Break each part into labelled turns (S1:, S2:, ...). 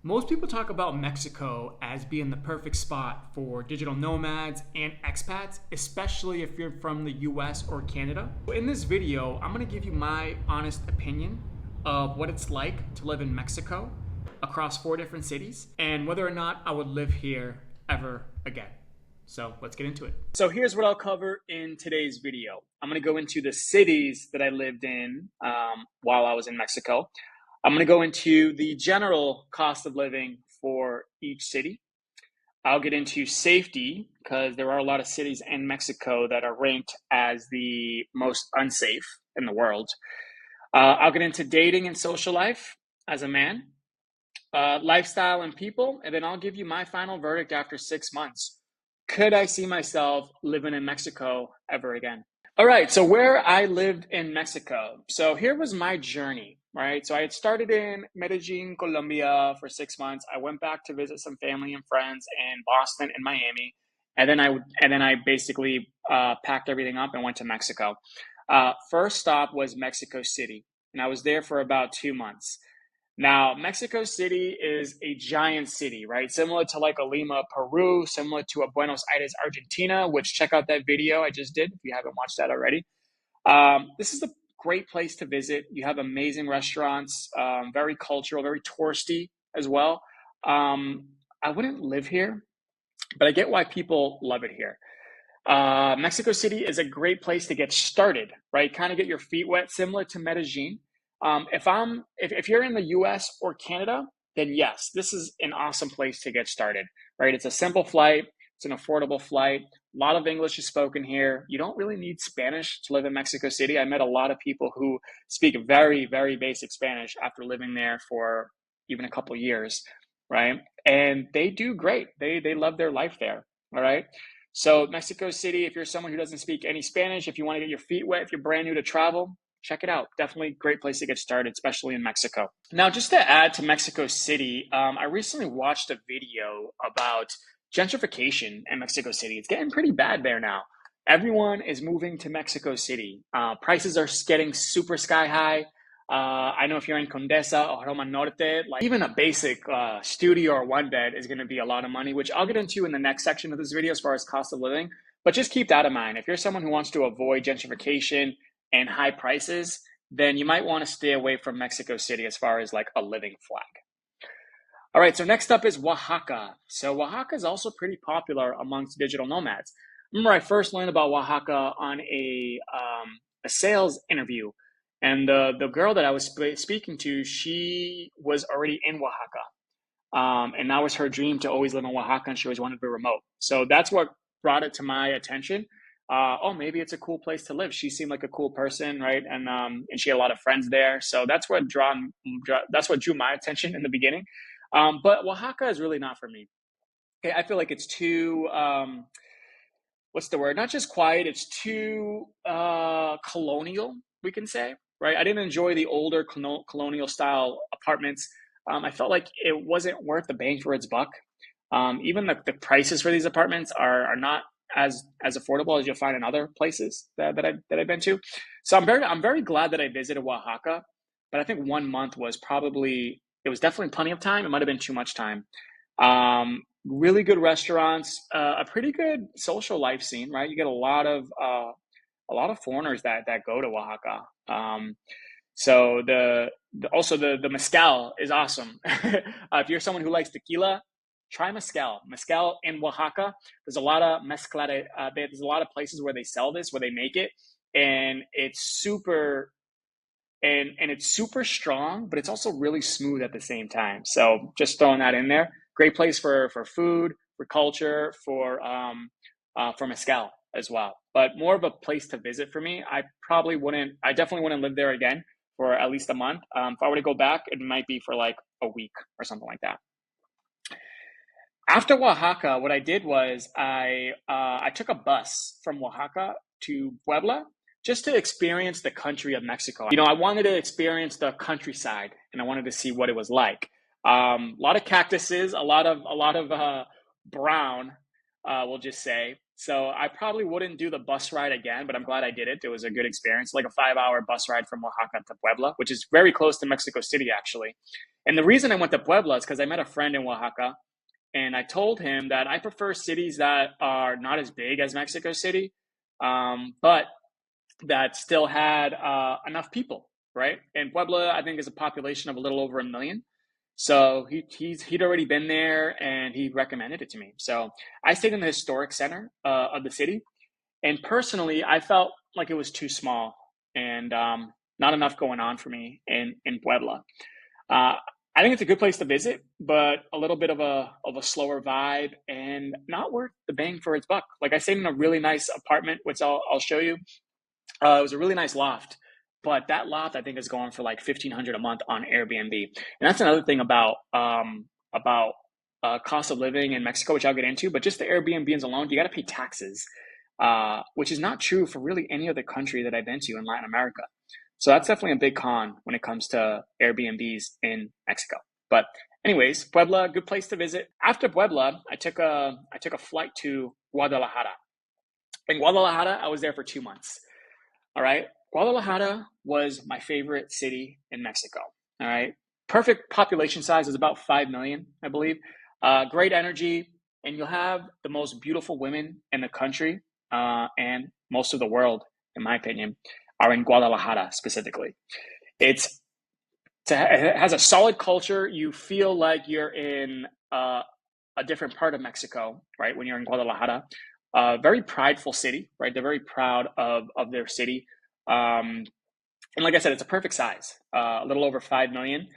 S1: Most people talk about Mexico as being the perfect spot for digital nomads and expats, especially if you're from the US or Canada. In this video, I'm gonna give you my honest opinion of what it's like to live in Mexico across 4 different cities and whether or not I would live here ever again. So let's get into it. So here's what I'll cover in today's video. I'm gonna go into the cities that I lived in while I was in Mexico. I'm going to go into the general cost of living for each city. I'll get into safety because there are a lot of cities in Mexico that are ranked as the most unsafe in the world. I'll get into dating and social life as a man, lifestyle and people, and then I'll give you my final verdict after 6 months. Could I see myself living in Mexico ever again? All right, so where I lived in Mexico. So here was my journey, right? So I had started in Medellin, Colombia for 6 months. I went back to visit some family and friends in Boston and Miami, and then I basically packed everything up and went to Mexico. First stop was Mexico City, and I was there for about 2 months. Now, Mexico City is a giant city, right? Similar to like a Lima, Peru, similar to a Buenos Aires, Argentina, which check out that video I just did if you haven't watched that already. This is a great place to visit. You have amazing restaurants, very cultural, very touristy as well. I wouldn't live here, but I get why people love it here. Mexico City is a great place to get started, right? Kind of get your feet wet, similar to Medellin. If you're in the US or Canada, then yes, this is an awesome place to get started, right? It's a simple flight, it's an affordable flight. A lot of English is spoken here. You don't really need Spanish to live in Mexico City. I met a lot of people who speak very, very basic Spanish after living there for even a couple of years, right? And they do great. They love their life there, all right? So Mexico City, if you're someone who doesn't speak any Spanish, if you want to get your feet wet, if you're brand new to travel, check it out. Definitely a great place to get started, especially in Mexico. Now, just to add to Mexico City, I recently watched a video about gentrification in Mexico City. It's getting pretty bad there now. Everyone is moving to Mexico City. Prices are getting super sky high. I know if you're in Condesa or Roma Norte, like even a basic studio or one bed is going to be a lot of money, which I'll get into in the next section of this video as far as cost of living. But just keep that in mind. If you're someone who wants to avoid gentrification and high prices, then you might want to stay away from Mexico City as far as like a living flag. All right, so next up is Oaxaca. So Oaxaca is also pretty popular amongst digital nomads. Remember, I first learned about Oaxaca on a sales interview, and the girl that I was speaking to, she was already in Oaxaca, and that was her dream to always live in Oaxaca, and she always wanted to be remote. So that's what brought it to my attention. Oh, maybe it's a cool place to live. She seemed like a cool person, right? And she had a lot of friends there. So that's what drew my attention in the beginning. But Oaxaca is really not for me. Okay, I feel like it's too what's the word? Not just quiet. It's too colonial, we can say, right? I didn't enjoy the older colonial style apartments. I felt like it wasn't worth the bang for its buck. Even the prices for these apartments are not as affordable as you'll find in other places that I've been to. So I'm very glad that I visited Oaxaca, but I think 1 month was definitely plenty of time. It might have been too much time. Really good restaurants, a pretty good social life scene, right? You get a lot of foreigners that go to Oaxaca. So the mezcal is awesome. If you're someone who likes tequila, try mezcal. Mezcal in Oaxaca. There's a lot of mezclare. There's a lot of places where they sell this, where they make it, and it's super strong, but it's also really smooth at the same time. So just throwing that in there. Great place for food, for culture, for mezcal as well. But more of a place to visit for me. I definitely wouldn't live there again for at least a month. If I were to go back, it might be for like a week or something like that. After Oaxaca, what I did was I took a bus from Oaxaca to Puebla just to experience the country of Mexico. I wanted to experience the countryside, and I wanted to see what it was like. A lot of cactuses, a lot of brown, we'll just say. So I probably wouldn't do the bus ride again, but I'm glad I did it. It was a good experience, like a 5-hour bus ride from Oaxaca to Puebla, which is very close to Mexico City, actually. And the reason I went to Puebla is because I met a friend in Oaxaca, and I told him that I prefer cities that are not as big as Mexico City, but that still had enough people, right? And Puebla, I think, is a population of a little over 1 million. So he'd already been there, and he recommended it to me. So I stayed in the historic center of the city, and personally, I felt like it was too small and not enough going on for me in Puebla. Uh, I think it's a good place to visit, but a little bit of a slower vibe and not worth the bang for its buck. Like, I stayed in a really nice apartment, which I'll show you. It was a really nice loft, but that loft I think is going for like 1,500 a month on Airbnb. And that's another thing about cost of living in Mexico, which I'll get into. But just the Airbnbs alone, you got to pay taxes, which is not true for really any other country that I've been to in Latin America. So that's definitely a big con when it comes to Airbnbs in Mexico. But anyways, Puebla, good place to visit. After Puebla, I took a flight to Guadalajara. In Guadalajara, I was there for 2 months. All right. Guadalajara was my favorite city in Mexico. All right. Perfect population size is about 5 million, I believe. Great energy. And you'll have the most beautiful women in the country and most of the world, in my opinion, are in Guadalajara specifically. It has a solid culture. You feel like you're in a different part of Mexico, right? When you're in Guadalajara. Very prideful city, right? They're very proud of their city. And like I said, it's a perfect size, a little over 5 million.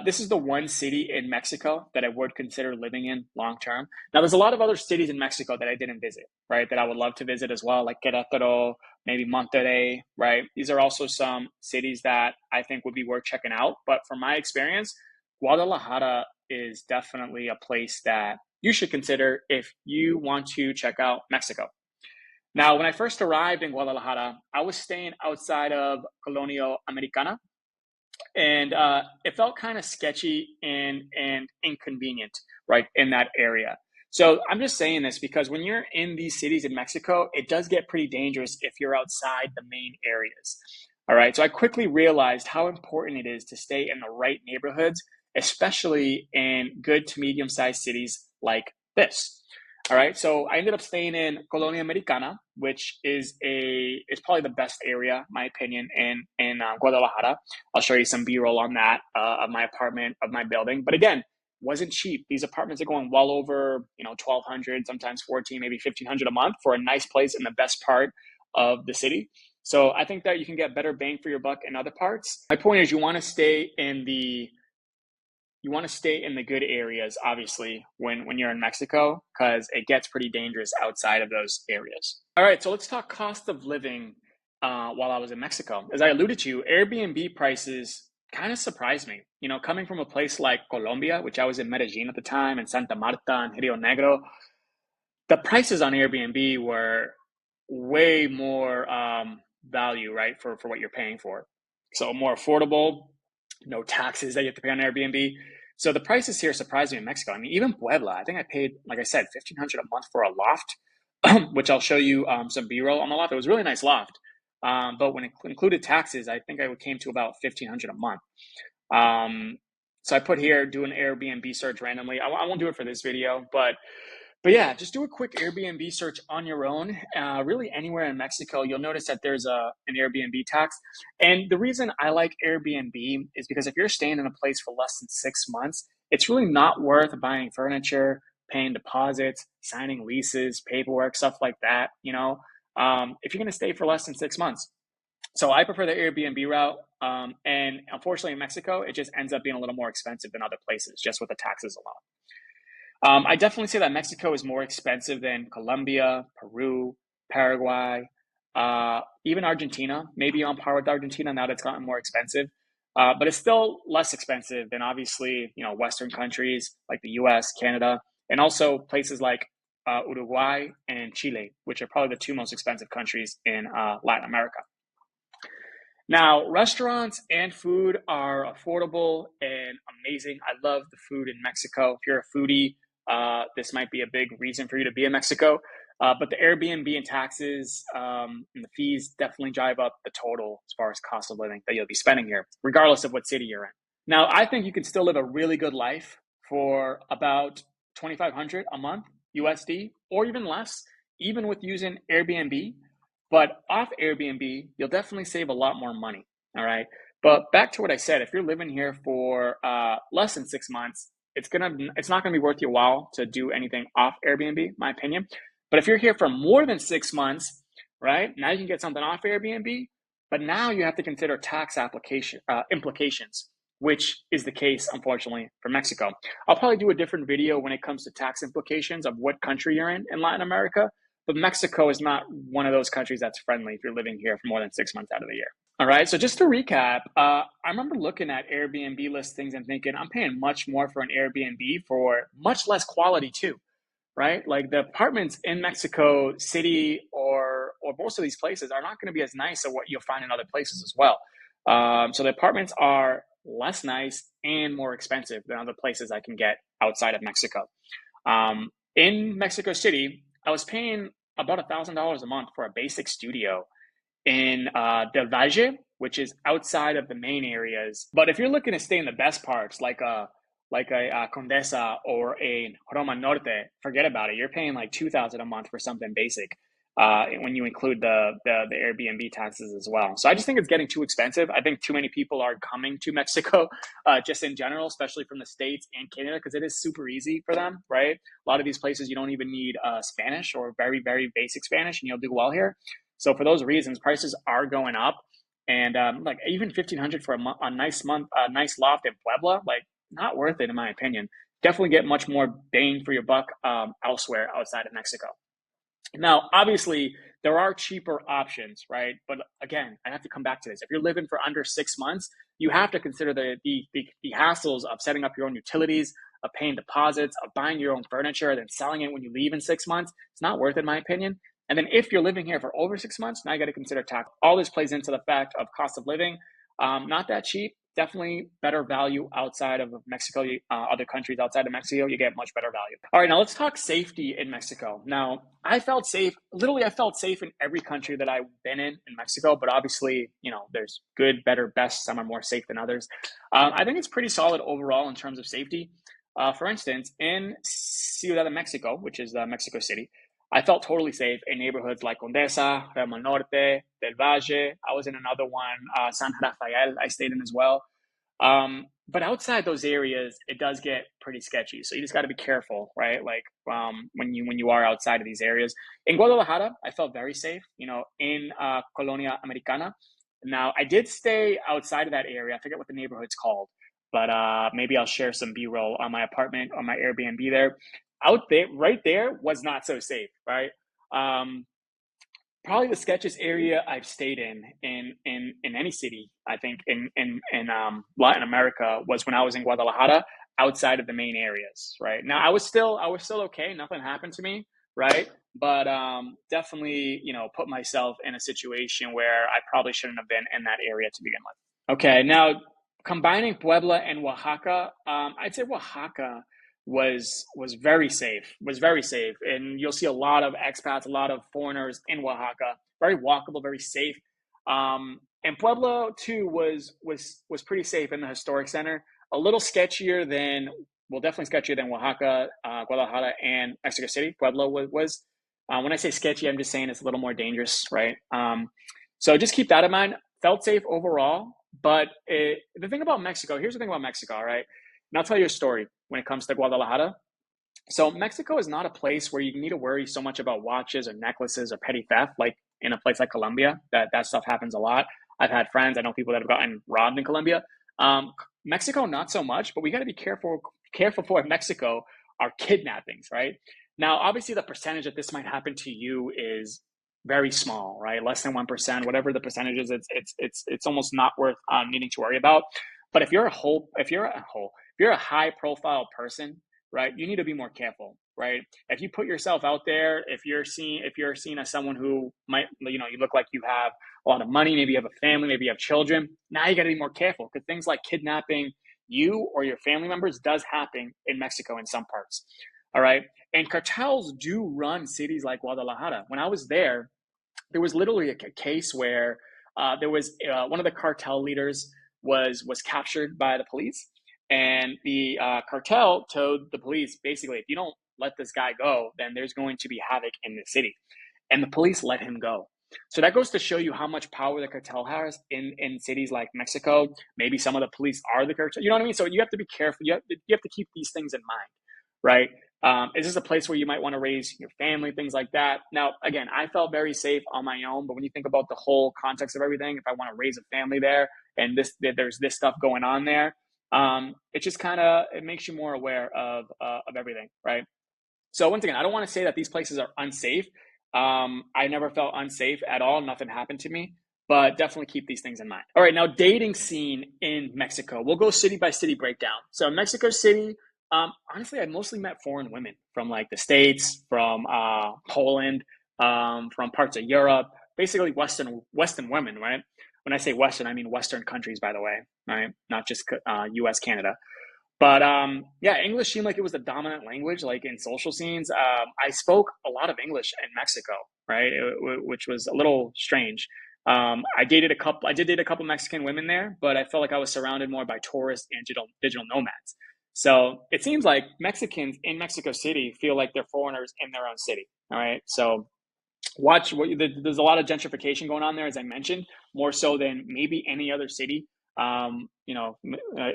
S1: This is the one city in Mexico that I would consider living in long term. Now, there's a lot of other cities in Mexico that I didn't visit, right? That I would love to visit as well, like Querétaro, maybe Monterrey, right? These are also some cities that I think would be worth checking out. But from my experience, Guadalajara is definitely a place that you should consider if you want to check out Mexico. Now, when I first arrived in Guadalajara, I was staying outside of Colonia Americana, and it felt kind of sketchy and inconvenient, right, in that area. So I'm just saying this because when you're in these cities in Mexico, it does get pretty dangerous if you're outside the main areas. All right. So I quickly realized how important it is to stay in the right neighborhoods, especially in good to medium sized cities like this. All right. So I ended up staying in Colonia Americana, which is probably the best area, my opinion, in Guadalajara. I'll show you some B-roll on that of my apartment, of my building. But again, wasn't cheap. These apartments are going well over 1,200, sometimes 14, maybe 1,500 a month for a nice place in the best part of the city. So I think that you can get better bang for your buck in other parts. My point is, you want to stay in the good areas, obviously, when you're in Mexico, because it gets pretty dangerous outside of those areas. All right, so let's talk cost of living while I was in Mexico. As I alluded to, Airbnb prices kind of surprised me. Coming from a place like Colombia, which I was in Medellin at the time, and Santa Marta and Rio Negro, the prices on Airbnb were way more value, right, for what you're paying for. So more affordable, no taxes that you have to pay on Airbnb. So the prices here surprised me in Mexico. I mean, even Puebla, I think I paid, like I said, 1,500 a month for a loft, which I'll show you some B-roll on the loft. It was a really nice loft. But when it included taxes, I think I came to about 1,500 a month. So I put here, do an Airbnb search randomly. I won't do it for this video, but yeah, just do a quick Airbnb search on your own. Really anywhere in Mexico, you'll notice that there's an Airbnb tax. And the reason I like Airbnb is because if you're staying in a place for less than 6 months, it's really not worth buying furniture, paying deposits, signing leases, paperwork, stuff like that, if you're going to stay for less than 6 months. So I prefer the Airbnb route. And unfortunately in Mexico, it just ends up being a little more expensive than other places, just with the taxes alone. I definitely say that Mexico is more expensive than Colombia, Peru, Paraguay, even Argentina, maybe on par with Argentina now that it's gotten more expensive. But it's still less expensive than obviously, Western countries like the US, Canada, and also places like Uruguay and Chile, which are probably the two most expensive countries in Latin America. Now, restaurants and food are affordable and amazing. I love the food in Mexico. If you're a foodie, this might be a big reason for you to be in Mexico. But the Airbnb and taxes and the fees definitely drive up the total as far as cost of living that you'll be spending here, regardless of what city you're in. Now, I think you can still live a really good life for about 2,500 a month USD, or even less, even with using Airbnb. But off Airbnb, you'll definitely save a lot more money. All right. But back to what I said, if you're living here for less than 6 months, it's not gonna be worth your while to do anything off Airbnb, my opinion. But if you're here for more than 6 months, right now you can get something off Airbnb, but now you have to consider tax application implications, which is the case, unfortunately, for Mexico. I'll probably do a different video when it comes to tax implications of what country you're in Latin America, but Mexico is not one of those countries that's friendly if you're living here for more than 6 months out of the year. All right, so just to recap, I remember looking at Airbnb listings and thinking, I'm paying much more for an Airbnb for much less quality too, right? Like the apartments in Mexico City or most of these places are not going to be as nice as what you'll find in other places as well. So the apartments are less nice and more expensive than other places I can get outside of Mexico. In Mexico City, I was paying about $1,000 a month for a basic studio in Del Valle, which is outside of the main areas. But if you're looking to stay in the best parts, like a Condesa or a Roma Norte, forget about it. You're paying like 2,000 a month for something basic when you include the Airbnb taxes as well. So I just think it's getting too expensive. I think too many people are coming to Mexico just in general, especially from the States and Canada, because it is super easy for them, right? A lot of these places, you don't even need Spanish or very, very basic Spanish, and you'll do well here. So for those reasons, prices are going up. And like even 1,500 for a nice month, a nice loft in Puebla, like not worth it in my opinion. Definitely get much more bang for your buck elsewhere outside of Mexico. Now, obviously, there are cheaper options, right? But again, I have to come back to this. If you're living for under 6 months, you have to consider the hassles of setting up your own utilities, of paying deposits, of buying your own furniture, then selling it when you leave in 6 months. It's not worth it, in my opinion. And then if you're living here for over 6 months, now you got to consider tax. All this plays into the fact of cost of living. Not that cheap. Definitely better value outside of Mexico. Other countries outside of Mexico, you get much better value. All right, now let's talk safety in Mexico. Now, I felt safe. Literally, I felt safe in every country that I've been in Mexico. But obviously, there's good, better, best. Some are more safe than others. I think it's pretty solid overall in terms of safety. For instance, in Ciudad de Mexico, which is Mexico City, I felt totally safe in neighborhoods like Condesa, Rema Norte, Del Valle. I was in another one, San Rafael, I stayed in as well. But outside those areas, it does get pretty sketchy. So you just got to be careful, right? Like when you are outside of these areas. In Guadalajara, I felt very safe, in Colonia Americana. Now, I did stay outside of that area. I forget what the neighborhood's called, but maybe I'll share some B-roll on my apartment, on my Airbnb there. Out there, right there, was not so safe, right? Probably the sketchiest area I've stayed in any city, I think, in Latin America was when I was in Guadalajara, outside of the main areas, right? Now I was still okay, nothing happened to me, right? But definitely, put myself in a situation where I probably shouldn't have been in that area to begin with. Okay, now combining Puebla and Oaxaca, I'd say Oaxaca was very safe, and you'll see a lot of expats, a lot of foreigners in Oaxaca. Very walkable, very safe. And Puebla too was pretty safe in the historic center. A little sketchier than, well, definitely sketchier than Oaxaca, Guadalajara, and Mexico City. Puebla was. When I say sketchy, I'm just saying it's a little more dangerous, right? So just keep that in mind. Felt safe overall, but the thing about Mexico, here's the thing about Mexico, all right? And I'll tell you a story when it comes to Guadalajara. So Mexico is not a place where you need to worry so much about watches or necklaces or petty theft, like in a place like Colombia. That stuff happens a lot. I've had friends, I know people that have gotten robbed in Colombia. Mexico, not so much, but we got to be careful for Mexico are kidnappings, right? Now, obviously, the percentage that this might happen to you is very small, right? Less than 1%, whatever the percentage is, it's almost not worth needing to worry about. But if you're a high profile person, right, you need to be more careful, right? If you put yourself out there, if you're seen as someone who might, you look like you have a lot of money, maybe you have a family, maybe you have children, now you got to be more careful because things like kidnapping you or your family members does happen in Mexico in some parts. All right. And cartels do run cities like Guadalajara. When I was there was literally a case where there was one of the cartel leaders was captured by the police, and the cartel told the police basically, if you don't let this guy go, then there's going to be havoc in the city, and the police let him go. So that goes to show you how much power the cartel has in cities like Mexico. Maybe some of the police are the cartel. You know what I mean? So you have to be careful. You have to keep these things in mind, right? Is this a place where you might want to raise your family, things like that? Now, again, I felt very safe on my own, but when you think about the whole context of everything, if I want to raise a family there and there's this stuff going on there, it just kind of it makes you more aware of everything, right? So once again, I don't want to say that these places are unsafe. I never felt unsafe at all. Nothing happened to me, but definitely keep these things in mind. All right, now dating scene in Mexico. We'll go city by city breakdown. So Mexico City, honestly, I mostly met foreign women from like the States, from Poland, from parts of Europe, basically Western women, right? When I say Western, I mean Western countries, by the way, right? Not just U.S., Canada. But yeah, English seemed like it was the dominant language, like in social scenes. I spoke a lot of English in Mexico, right? Which was a little strange. I dated a couple. I did date a couple Mexican women there, but I felt like I was surrounded more by tourists and digital nomads. So it seems like Mexicans in Mexico City feel like they're foreigners in their own city. All right, so watch what there's a lot of gentrification going on there, as I mentioned, more so than maybe any other city.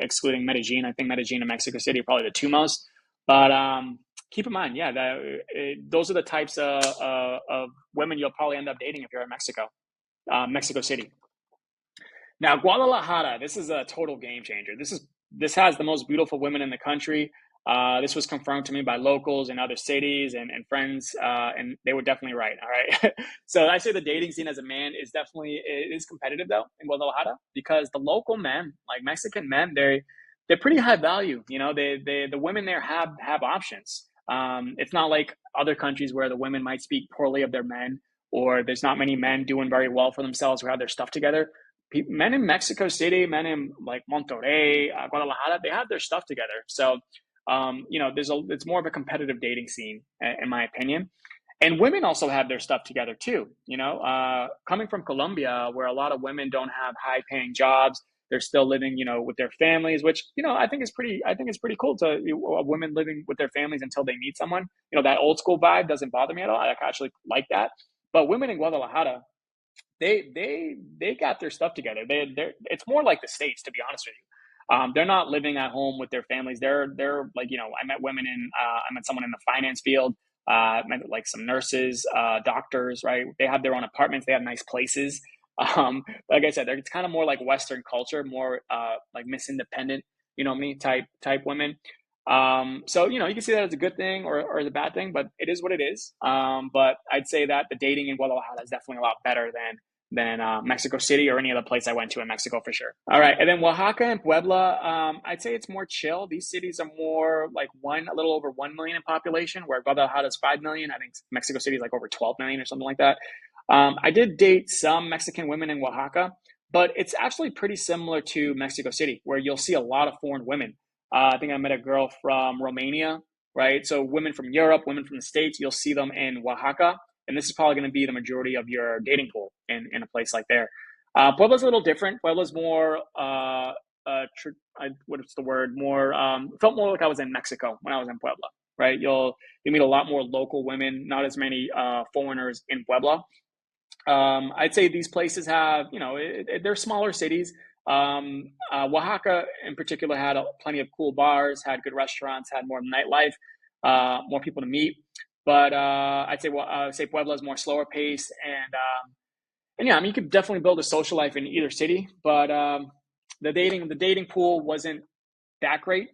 S1: Excluding Medellin. I think Medellin and Mexico City are probably the two most. But keep in mind, yeah, those are the types of women you'll probably end up dating if you're in Mexico City. Now, Guadalajara, this is a total game changer. This has the most beautiful women in the country. This was confirmed to me by locals in other cities and friends, and they were definitely right. All right, so I say the dating scene as a man it is competitive though in Guadalajara because the local men, like Mexican men, they're pretty high value. You know, the women there have options. It's not like other countries where the women might speak poorly of their men, or there's not many men doing very well for themselves who have their stuff together. Men in Mexico City, men in like Monterrey, Guadalajara, they have their stuff together. So, it's more of a competitive dating scene, in my opinion. And women also have their stuff together too. Coming from Colombia, where a lot of women don't have high-paying jobs, they're still living, with their families, which I think is pretty. I think it's pretty cool to women living with their families until they meet someone. That old school vibe doesn't bother me at all. I actually like that. But women in Guadalajara, they got their stuff together. They're it's more like the States, to be honest with you. They're not living at home with their families. They're like I met women I met someone in the finance field. I met like some nurses, doctors. Right, they have their own apartments. They have nice places. Like I said, it's kind of more like Western culture, more like Miss Independent, me type women. So you can see that as a good thing or as a bad thing, but it is what it is. But I'd say that the dating in Guadalajara is definitely a lot better than Mexico City or any other place I went to in Mexico for sure. All right, and then Oaxaca and Puebla, I'd say it's more chill. These cities are more like a little over 1 million in population, where Guadalajara is 5 million. I think Mexico City is like over 12 million or something like that. I did date some Mexican women in Oaxaca, but it's actually pretty similar to Mexico City, where you'll see a lot of foreign women. I think I met a girl from Romania, right? So women from Europe, women from the States, you'll see them in Oaxaca. And this is probably going to be the majority of your dating pool in a place like there. Puebla's a little different. Puebla's more, what's the word? More, felt more like I was in Mexico when I was in Puebla, right? You'll meet a lot more local women, not as many foreigners in Puebla. I'd say these places have, they're smaller cities. Oaxaca in particular had plenty of cool bars, had good restaurants, had more nightlife, more people to meet. But I'd say Puebla is more slower pace, and yeah, I mean you could definitely build a social life in either city, but the dating pool wasn't that great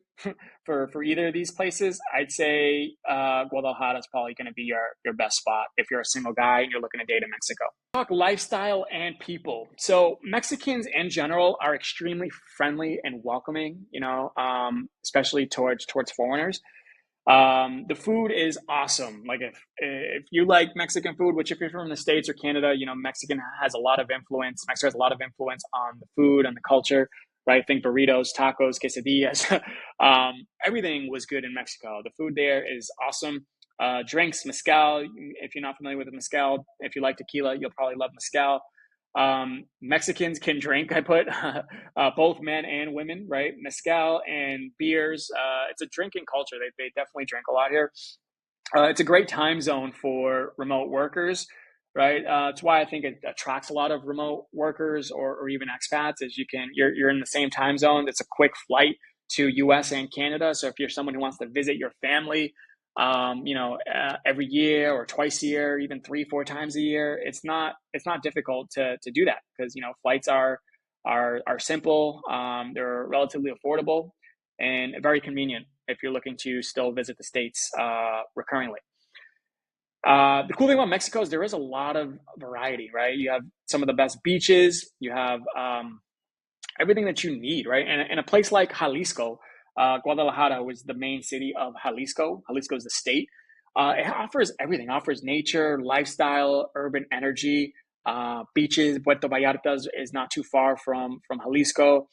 S1: for either of these places. I'd say Guadalajara is probably going to be your best spot if you're a single guy and you're looking to date in Mexico. Talk lifestyle and people. So Mexicans in general are extremely friendly and welcoming, especially towards foreigners. The food is awesome. Like if you like Mexican food, which if you're from the States or Canada, Mexico has a lot of influence on the food and the culture, right? Think burritos, tacos, quesadillas. Everything was good in Mexico. The food there is awesome. Drinks, mezcal. If you're not familiar with the mezcal, if you like tequila, you'll probably love mezcal. Mexicans can drink. I put both men and women, right? Mezcal and beers. It's a drinking culture. They definitely drink a lot here. It's a great time zone for remote workers, right? It's why I think it attracts a lot of remote workers or even expats. Is you're in the same time zone. It's a quick flight to U.S. and Canada. So if you're someone who wants to visit your family, every year or twice a year, even 3-4 times a year, it's not difficult to do that because flights are simple. They're relatively affordable and very convenient if you're looking to still visit the States recurrently. The cool thing about Mexico is there is a lot of variety, right? You have some of the best beaches. You have everything that you need, right? And a place like Jalisco, Guadalajara was the main city of Jalisco. Jalisco is the state. It offers everything. It offers nature, lifestyle, urban energy, beaches. Puerto Vallarta is not too far from Jalisco.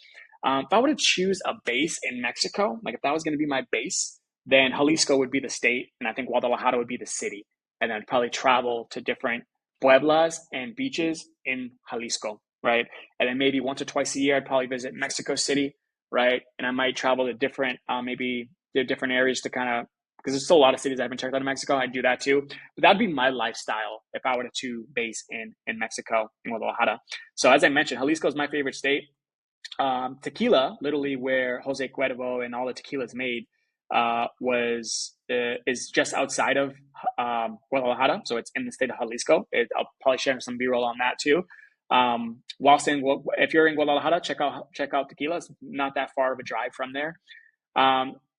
S1: If I were to choose a base in Mexico, like if that was going to be my base, then Jalisco would be the state, and I think Guadalajara would be the city. And then I'd probably travel to different pueblas and beaches in Jalisco, right? And then maybe once or twice a year, I'd probably visit Mexico City, right? And I might travel to different, maybe the different areas to kind of, because there's still a lot of cities I haven't checked out in Mexico. I'd do that too. But that'd be my lifestyle if I were to base in Mexico, in Guadalajara. So as I mentioned, Jalisco is my favorite state. Tequila, literally where Jose Cuervo and all the tequila is made, is just outside of Guadalajara, so it's in the state of Jalisco. I'll probably share some B-roll on that too. If you're in Guadalajara, check out Tequila. It's not that far of a drive from there.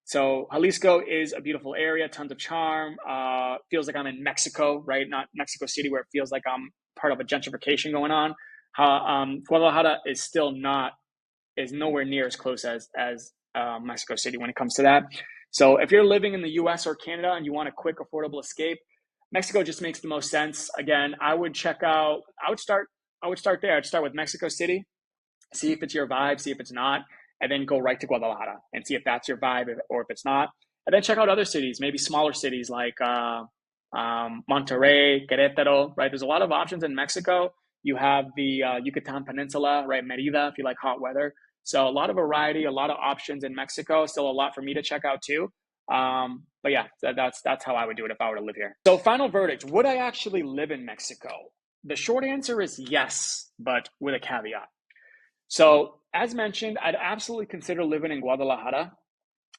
S1: So Jalisco is a beautiful area, tons of charm. Feels like I'm in Mexico, right? Not Mexico City, where it feels like I'm part of a gentrification going on. Guadalajara is nowhere near as close as Mexico City when it comes to that. So if you're living in the US or Canada and you want a quick, affordable escape, Mexico just makes the most sense. Again, I would start there. I'd start with Mexico City, see if it's your vibe, see if it's not, and then go right to Guadalajara and see if that's your vibe or if it's not. And then check out other cities, maybe smaller cities like Monterrey, Querétaro, right? There's a lot of options in Mexico. You have the Yucatan Peninsula, right? Merida, if you like hot weather. So a lot of variety, a lot of options in Mexico. Still a lot for me to check out too. But yeah, that's how I would do it if I were to live here. So final verdict, would I actually live in Mexico? The short answer is yes, but with a caveat. So as mentioned, I'd absolutely consider living in Guadalajara.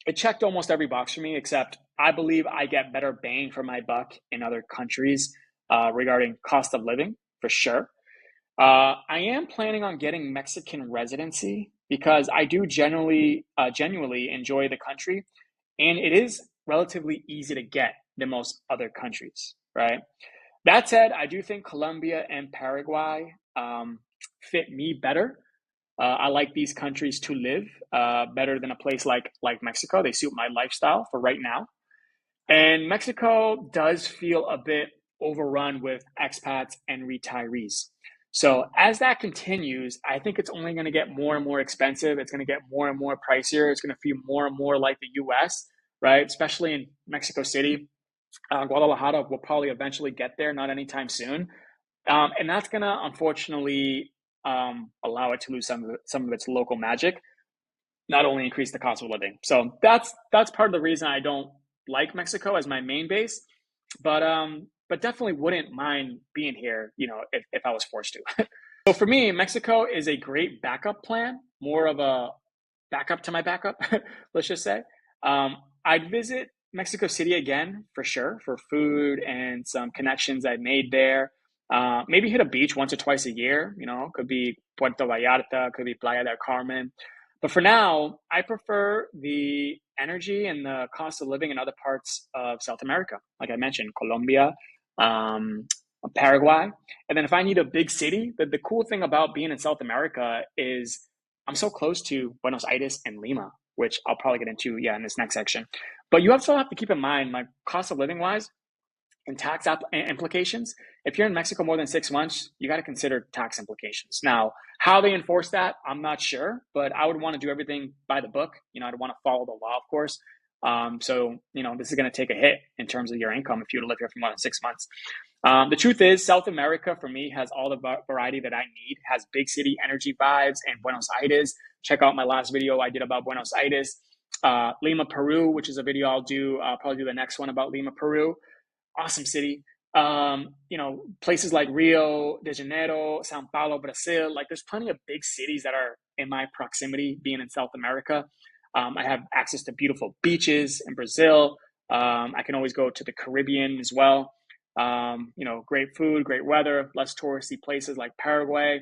S1: It checked almost every box for me, except I believe I get better bang for my buck in other countries regarding cost of living, for sure. I am planning on getting Mexican residency because I do genuinely enjoy the country, and it is relatively easy to get than most other countries, right? That said, I do think Colombia and Paraguay fit me better. I like these countries to live better than a place like Mexico. They suit my lifestyle for right now. And Mexico does feel a bit overrun with expats and retirees. So as that continues, I think it's only going to get more and more expensive. It's going to get more and more pricier. It's going to feel more and more like the US, right? Especially in Mexico City. Guadalajara will probably eventually get there, not anytime soon. And that's going to unfortunately allow it to lose some of its local magic, not only increase the cost of living. So that's part of the reason I don't like Mexico as my main base, but definitely wouldn't mind being here, if I was forced to. So for me, Mexico is a great backup plan, more of a backup to my backup, let's just say. I'd visit Mexico City again for sure for food and some connections I made there. Maybe hit a beach once or twice a year, could be Puerto Vallarta, could be Playa del Carmen. But for now, I prefer the energy and the cost of living in other parts of South America. Like I mentioned, Colombia, Paraguay. And then if I need a big city, the cool thing about being in South America is I'm so close to Buenos Aires and Lima, which I'll probably get into, in this next section. But you also have to keep in mind, like cost of living wise and tax implications. If you're in Mexico more than 6 months, you got to consider tax implications. Now, how they enforce that, I'm not sure, but I would want to do everything by the book. I'd want to follow the law, of course. So, this is going to take a hit in terms of your income if you were to live here for more than 6 months. The truth is, South America for me has all the variety that I need. It has big city energy vibes and Buenos Aires. Check out my last video I did about Buenos Aires. Lima, Peru, which is a video I'll do. I'll probably do the next one about Lima, Peru. Awesome city. Places like Rio de Janeiro, Sao Paulo, Brazil. Like, there's plenty of big cities that are in my proximity being in South America. I have access to beautiful beaches in Brazil. I can always go to the Caribbean as well. Great food, great weather, less touristy places like Paraguay,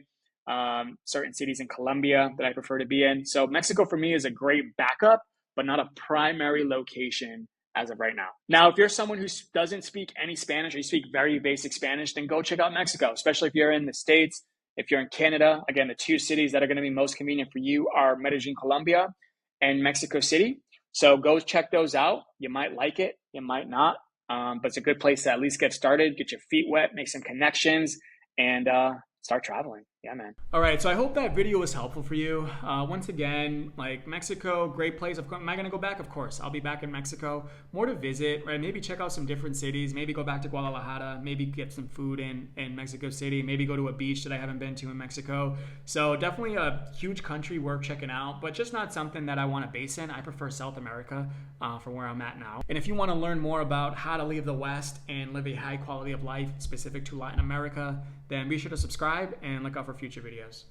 S1: certain cities in Colombia that I prefer to be in. So Mexico for me is a great backup, but not a primary location as of right now. Now, if you're someone who doesn't speak any Spanish or you speak very basic Spanish, then go check out Mexico, especially if you're in the States. If you're in Canada, again, the two cities that are going to be most convenient for you are Medellin, Colombia, and Mexico City. So go check those out. You might like it, you might not, but it's a good place to at least get started, get your feet wet, make some connections, and start traveling. Yeah, man. All right, so I hope that video was helpful for you. Once again, like, Mexico, great place. Am I gonna go back? Of course, I'll be back in Mexico. More to visit, right? Maybe check out some different cities. Maybe go back to Guadalajara. Maybe get some food in Mexico City. Maybe go to a beach that I haven't been to in Mexico. So definitely a huge country worth checking out, but just not something that I want to base in. I prefer South America for where I'm at now. And if you want to learn more about how to leave the West and live a high quality of life specific to Latin America, then be sure to subscribe and look out for future videos.